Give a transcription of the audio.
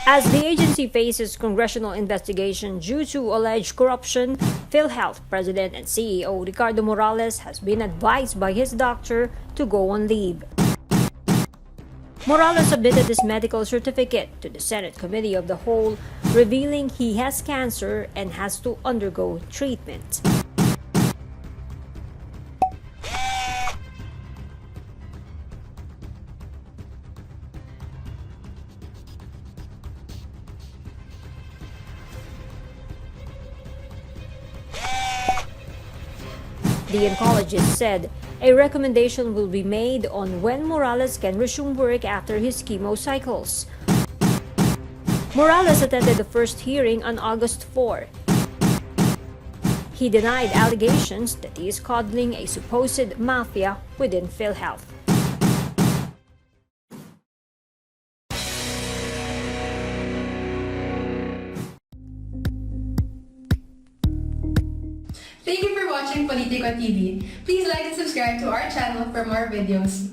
As the agency faces congressional investigation due to alleged corruption, PhilHealth President and CEO Ricardo Morales has been advised by his doctor to go on leave. Morales submitted his medical certificate to the Senate Committee of the Whole, revealing he has cancer and has to undergo treatment. The oncologist said a recommendation will be made on when Morales can resume work after his chemo cycles. Morales attended the first hearing on August 4. He denied allegations that he is coddling a supposed mafia within PhilHealth. Thank you for watching Politiko TV. Please like and subscribe to our channel for more videos.